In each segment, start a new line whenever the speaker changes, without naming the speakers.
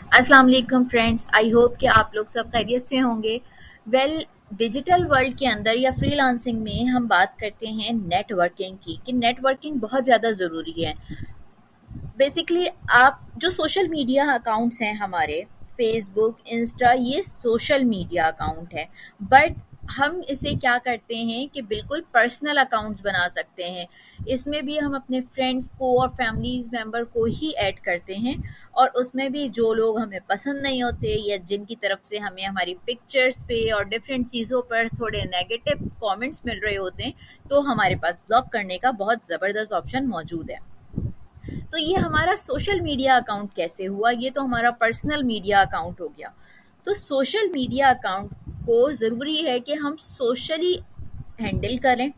अस्सलाम वालेकुम friends, I hope कि आप लोग सब खैरियत से होंगे। डिजिटल वर्ल्ड के अंदर या फ्रीलांसिंग में हम बात करते हैं नेटवर्किंग की कि नेटवर्किंग बहुत ज़्यादा ज़रूरी है। बेसिकली आप जो सोशल मीडिया अकाउंट्स हैं हमारे, फेसबुक, इंस्टा, ये सोशल मीडिया अकाउंट है। बट हम इसे क्या करते हैं कि बिल्कुल पर्सनल अकाउंट्स बना सकते हैं। इसमें भी हम अपने फ्रेंड्स को और फैमिलीज मेंबर को ही ऐड करते हैं, और उसमें भी जो लोग हमें पसंद नहीं होते या जिनकी तरफ से हमें हमारी पिक्चर्स पे और डिफरेंट चीज़ों पर थोड़े नेगेटिव कमेंट्स मिल रहे होते हैं, तो हमारे पास ब्लॉक करने का बहुत ज़बरदस्त ऑप्शन मौजूद है। तो ये हमारा सोशल मीडिया अकाउंट कैसे हुआ? ये तो हमारा पर्सनल मीडिया अकाउंट हो गया। तो सोशल मीडिया अकाउंट को ज़रूरी है कि हम सोशली हैंडल करें,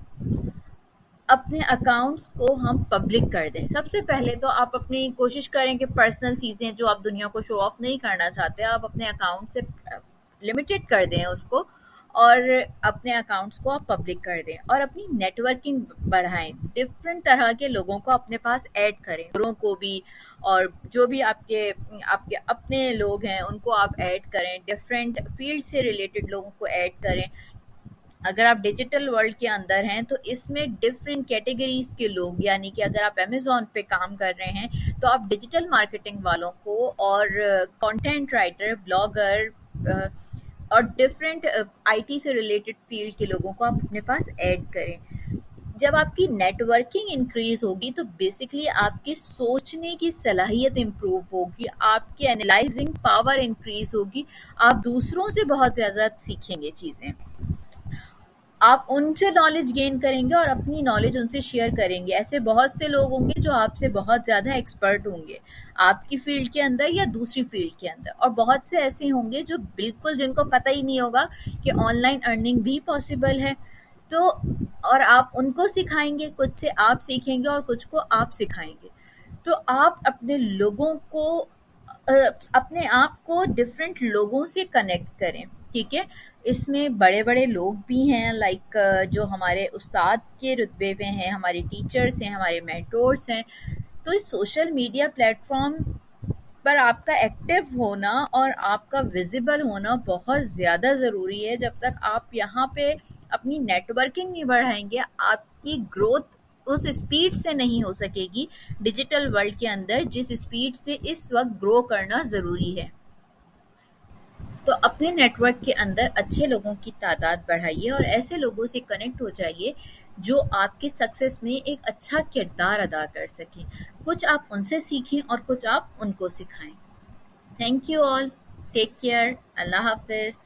अपने अकाउंट्स को हम पब्लिक कर दें। सबसे पहले तो आप अपनी कोशिश करें कि पर्सनल चीज़ें जो आप दुनिया को शो ऑफ नहीं करना चाहते, आप अपने अकाउंट से लिमिटेड कर दें उसको, और अपने अकाउंट्स को आप पब्लिक कर दें और अपनी नेटवर्किंग बढ़ाएं। डिफरेंट तरह के लोगों को अपने पास ऐड करें, लोगों को भी, और जो भी आपके आपके अपने लोग हैं उनको आप ऐड करें। डिफरेंट फील्ड से रिलेटेड लोगों को ऐड करें। अगर आप डिजिटल वर्ल्ड के अंदर हैं तो इसमें डिफरेंट कैटेगरीज के लोग, यानी कि अगर आप अमेज़न पे काम कर रहे हैं तो आप डिजिटल मार्केटिंग वालों को और कंटेंट राइटर, ब्लॉगर और डिफरेंट आईटी से रिलेटेड फील्ड के लोगों को आप अपने पास ऐड करें। जब आपकी नेटवर्किंग इंक्रीज होगी तो बेसिकली आपकी सोचने की सलाहियत इम्प्रूव होगी, आपकी एनालाइजिंग पावर इंक्रीज होगी, आप दूसरों से बहुत ज़्यादा सीखेंगे चीज़ें, आप उनसे नॉलेज गेन करेंगे और अपनी नॉलेज उनसे शेयर करेंगे। ऐसे बहुत से लोग होंगे जो आपसे बहुत ज़्यादा एक्सपर्ट होंगे आपकी फील्ड के अंदर या दूसरी फील्ड के अंदर, और बहुत से ऐसे होंगे जो बिल्कुल जिनको पता ही नहीं होगा कि ऑनलाइन अर्निंग भी पॉसिबल है। तो और आप उनको सिखाएंगे, कुछ से आप सीखेंगे और कुछ को आप सिखाएंगे। तो आप अपने लोगों को अपने आप को डिफरेंट लोगों से कनेक्ट करें। ठीक है, इसमें बड़े बड़े लोग भी हैं, लाइक जो हमारे उस्ताद के रुतबे पे हैं, हमारे टीचर्स हैं, हमारे मेंटोर्स हैं। तो इस सोशल मीडिया प्लेटफॉर्म पर आपका एक्टिव होना और आपका विजिबल होना बहुत ज़्यादा ज़रूरी है। जब तक आप यहाँ पे अपनी नेटवर्किंग नहीं बढ़ाएंगे, आपकी ग्रोथ उस स्पीड से नहीं हो सकेगी डिजिटल वर्ल्ड के अंदर जिस स्पीड से इस वक्त ग्रो करना ज़रूरी है। तो अपने नेटवर्क के अंदर अच्छे लोगों की तादाद बढ़ाइए और ऐसे लोगों से कनेक्ट हो जाइए जो आपके सक्सेस में एक अच्छा किरदार अदा कर सकें। कुछ आप उनसे सीखें और कुछ आप उनको सिखाएं। Thank you all, take care, अल्लाह हाफिज़।